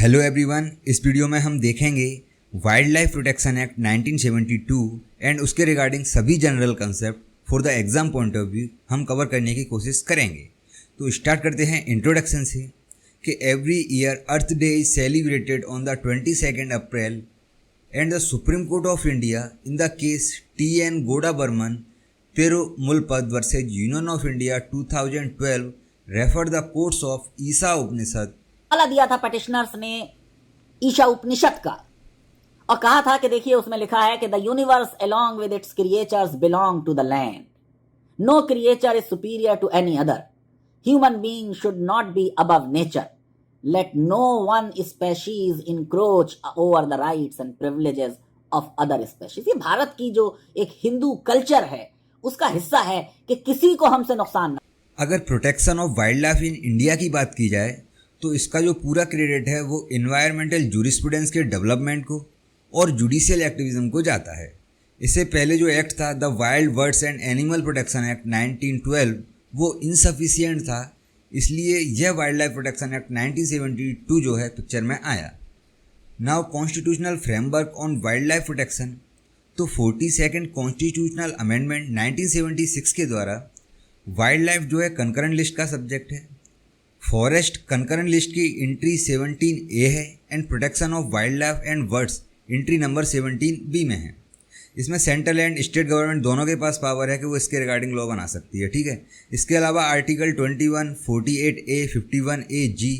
Hello everyone, इस video में हम देखेंगे wild life protection act 1972 and उसके रिगार्डिंग सभी general concept for the exam point of view हम कवर करने की कोशिश करेंगे। तो स्टार्ट करते हैं इंट्रोडक्शन से कि every year Earth Day is celebrated on the 22 April and the Supreme Court of India in the case T.N. Godavarman Thirumulpad versus Union of India 2012 refer the courts of Isha Upanishad हवाला दिया था पटिशनर्स ने ईशा उपनिषद का और कहा था कि देखिए उसमें लिखा है कि the universe along with its creatures belong to the land, no creature is superior to any other, human being should not be above nature, let no one species encroach over the rights and privileges of other species. ये भारत की जो एक Hindu culture है उसका हिस्सा है कि किसी को हमसे नुकसान न। अगर protection of wild life in India की बात की जाए तो इसका जो पूरा क्रेडिट है वो इन्वायरमेंटल जूरिस्प्रूडेंस के डेवलपमेंट को और जुडिशियल एक्टिविज्म को जाता है। इससे पहले जो एक्ट था the wild birds and animal protection act 1912 वो इनसफिशिएंट था, इसलिए यह वाइल्ड लाइफ प्रोटेक्शन एक्ट 1972 जो है पिक्चर में आया। Now constitutional framework on wild life protection, तो 42nd कॉन्स्टिट्यूशनल अमेंडमेंट 1976 के द्वारा वाइल्ड लाइफ जो है कंकरेंट लिस्ट का सब्जेक्ट है। फॉरेस्ट कंकरेंट लिस्ट की एंट्री 17A है and protection of wild life and birds entry number 17B में है। इसमें सेंट्रल एंड स्टेट गवर्नमेंट दोनों के पास पावर है कि वो इसके रिगार्डिंग लॉ बना सकती है, ठीक है। इसके अलावा आर्टिकल 21, 48A, 51AG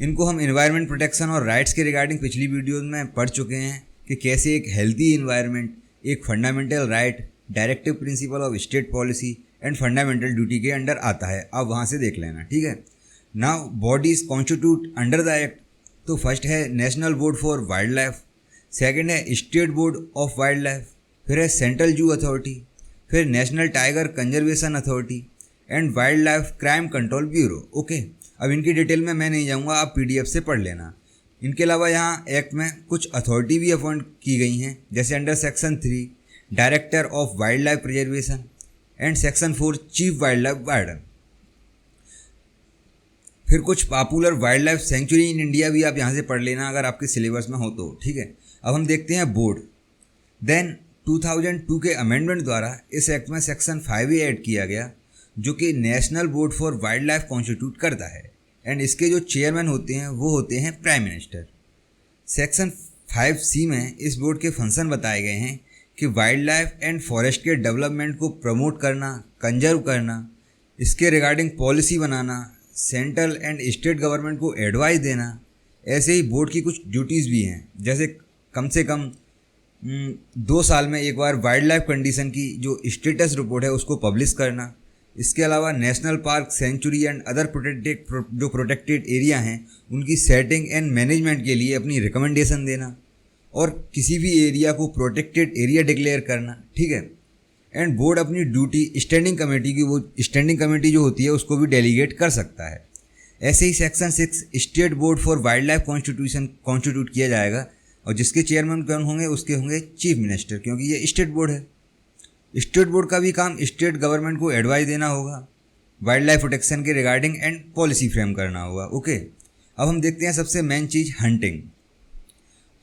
इनको हम इन्वायरमेंट प्रोटेक्शन और राइट्स के रिगार्डिंग पिछली वीडियोज में पढ़ चुके हैं कि कैसे एक हेल्दी इन्वायरमेंट एक fundamental right, directive principle of state policy and fundamental duty के अंडर आता है। आप वहाँ से देख लेना, ठीक है। Now bodies constitute under the act, तो फर्स्ट है national board for wild life, second है state board of wild life, फिर है सेंट्रल जू अथॉरिटी, फिर national tiger conservation authority and wild life crime control bureau. Okay, अब इनकी detail में मैं नहीं जाऊँगा, आप PDF से पढ़ लेना। इनके अलावा यहाँ एक्ट में कुछ अथॉरिटी भी अपॉइंट की गई हैं, जैसे under section 3 director of wild life preservation and section 4 chief wild life warden. फिर कुछ popular wild life sanctuary in India भी आप यहाँ से पढ़ लेना अगर आपके सिलेबस में हो तो, ठीक है। अब हम देखते हैं बोर्ड। देन 2002 के अमेंडमेंट द्वारा इस एक्ट में सेक्शन 5A ऐड किया गया जो कि national board for wild life constitute करता है एंड इसके जो चेयरमैन होते हैं वो होते हैं प्राइम मिनिस्टर। सेक्शन 5C में इस बोर्ड के फंक्शन बताए गए हैं कि वाइल्ड लाइफ एंड फॉरेस्ट के डेवलपमेंट को प्रमोट करना, कंजर्व करना, इसके regarding policy banana, central and state government को एडवाइस देना। ऐसे ही बोर्ड की कुछ ड्यूटीज़ भी हैं, जैसे कम से कम 2 साल में एक बार वाइल्ड लाइफ कंडीशन की जो स्टेटस रिपोर्ट है उसको पब्लिश करना। इसके अलावा national park, sanctuary and other protected area हैं उनकी सेटिंग एंड मैनेजमेंट के लिए अपनी रिकमेंडेशन देना और किसी भी एरिया को प्रोटेक्टेड एरिया डिक्लेयर करना, ठीक है। एंड बोर्ड अपनी ड्यूटी स्टैंडिंग कमेटी की, वो स्टैंडिंग कमेटी जो होती है उसको भी डेलीगेट कर सकता है। ऐसे ही section 6 state board for wild life constitute किया जाएगा और जिसके चेयरमैन कौन होंगे, उसके होंगे चीफ मिनिस्टर, क्योंकि ये स्टेट बोर्ड है। स्टेट बोर्ड का भी काम स्टेट गवर्नमेंट को एडवाइस देना होगा, वाइल्ड लाइफ प्रोटेक्शन के रिगार्डिंग एंड पॉलिसी फ्रेम करना होगा। ओके, अब हम देखते हैं सबसे मेन चीज़ हंटिंग।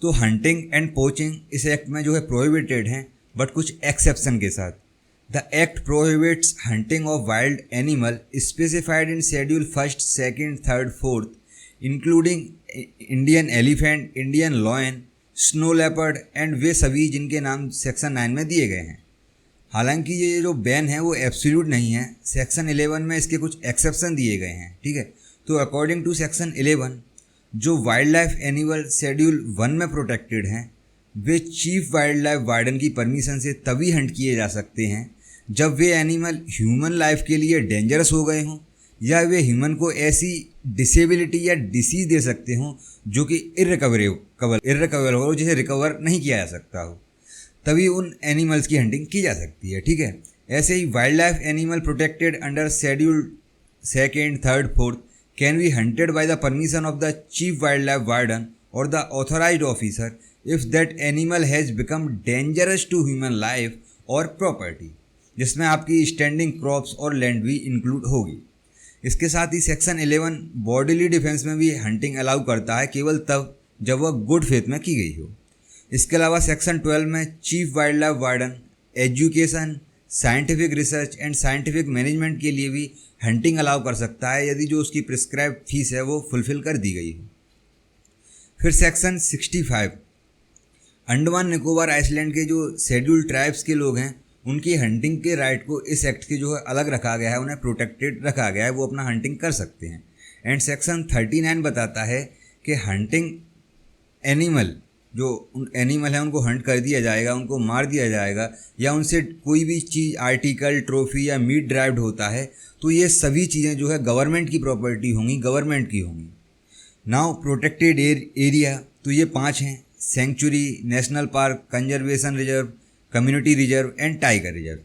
तो हंटिंग एंड पोचिंग इस एक्ट में जो है प्रोहिबिटेड हैं, बट कुछ एक्सेप्शन के साथ। The act prohibits hunting of wild animal specified in schedule 1, 2, 3, 4 including Indian elephant, Indian lion, snow leopard and वे सभी जिनके नाम सेक्शन 9 में दिए गए हैं। हालांकि ये जो बैन है वो एब्सोल्यूट नहीं है, सेक्शन 11 में इसके कुछ एक्सेप्शन दिए गए हैं, ठीक है। तो अकॉर्डिंग टू सेक्शन 11 जो वाइल्ड लाइफ एनिमल शेड्यूल 1 में प्रोटेक्टेड हैं वे चीफ वाइल्ड लाइफ वार्डन की परमिशन से तभी हंट किए जा सकते हैं जब वे एनिमल ह्यूमन लाइफ के लिए डेंजरस हो गए हों या वे ह्यूमन को ऐसी डिसेबिलिटी या डिसीज दे सकते हों जो कि इर्रिकवरेबल हो, जिसे रिकवर नहीं किया जा सकता हो, तभी उन एनिमल्स की हंटिंग की जा सकती है, ठीक है। ऐसे ही wild life animal protected under schedule 2, 3, 4 can be hunted by the permission of the chief wild life warden और the authorised officer if that animal has become dangerous to human life और प्रॉपर्टी, जिसमें आपकी standing crops और land भी include होगी। इसके साथ ही section 11 bodily defence में भी हंटिंग अलाउ करता है, केवल तब जब वह गुड फेथ में की गई हो। इसके अलावा सेक्शन 12 में chief wild life warden education, scientific research and scientific management के लिए भी हंटिंग अलाउ कर सकता है, यदि जो उसकी प्रिस्क्राइब फीस है वो फुलफिल कर दी गई हो। फिर सेक्शन 65 अंडमान निकोबार आइसलैंड के जो शेड्यूल्ड ट्राइब्स के लोग हैं उनकी हंटिंग के राइट को इस एक्ट के जो है अलग रखा गया है, उन्हें प्रोटेक्टेड रखा गया है, वो अपना हंटिंग कर सकते हैं। एंड सेक्शन 39 बताता है कि हंटिंग एनिमल, जो एनिमल है उनको हंट कर दिया जाएगा, उनको मार दिया जाएगा, या उनसे कोई भी चीज़ आर्टिकल, ट्रॉफी या मीट ड्राइव्ड होता है, तो ये सभी चीज़ें जो है गवर्नमेंट की प्रॉपर्टी होंगी, गवर्नमेंट की होंगी। नाउ प्रोटेक्टेड एरिया तो ये 5 हैं: sanctuary, national park, conservation reserve, community reserve and tiger reserve.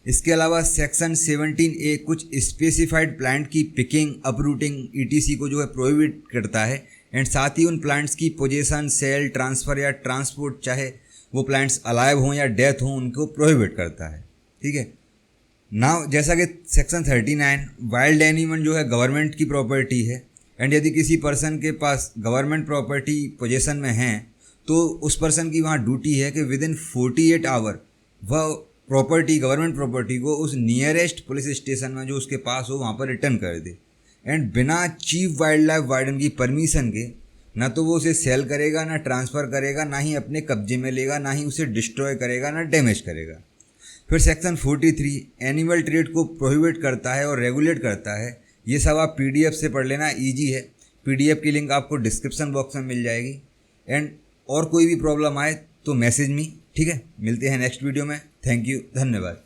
इसके अलावा सेक्शन 17A कुछ स्पेसिफाइड प्लांट की पिकिंग, अपरूटिंग ETC को जो है प्रोहिबिट करता है, एंड साथ ही उन प्लांट्स की पोजेशन, सेल, ट्रांसफ़र या ट्रांसपोर्ट, चाहे वो प्लांट्स अलाइव हों या डेथ हों, उनको प्रोहिबिट करता है। ठीक है। नाउ जैसा कि सेक्शन 39 वाइल्ड एनिमल जो है गवर्नमेंट की प्रॉपर्टी है, एंड यदि किसी पर्सन के पास गवर्नमेंट प्रॉपर्टी पोजेशन में है तो उस पर्सन की वहाँ ड्यूटी है कि विद इन 48 आवर वह प्रॉपर्टी, गवर्नमेंट प्रॉपर्टी को उस नियरेस्ट पुलिस स्टेशन में जो उसके पास हो वहाँ पर रिटर्न कर दे, एंड बिना चीफ वाइल्ड लाइफ वार्डन की परमिशन के ना तो वो उसे सेल करेगा, ना ट्रांसफ़र करेगा, ना ही अपने कब्जे में लेगा, ना ही उसे डिस्ट्रॉय करेगा, ना डैमेज करेगा। फिर सेक्शन 43 एनिमल ट्रेड को प्रोहिबिट करता है और रेगुलेट करता है। ये सब आप PDF से पढ़ लेना, ईजी है। PDF की लिंक आपको डिस्क्रिप्शन बॉक्स में मिल जाएगी। एंड और कोई भी प्रॉब्लम आए तो मैसेज मी, ठीक है। मिलते हैं नेक्स्ट वीडियो में। थैंक यू, धन्यवाद।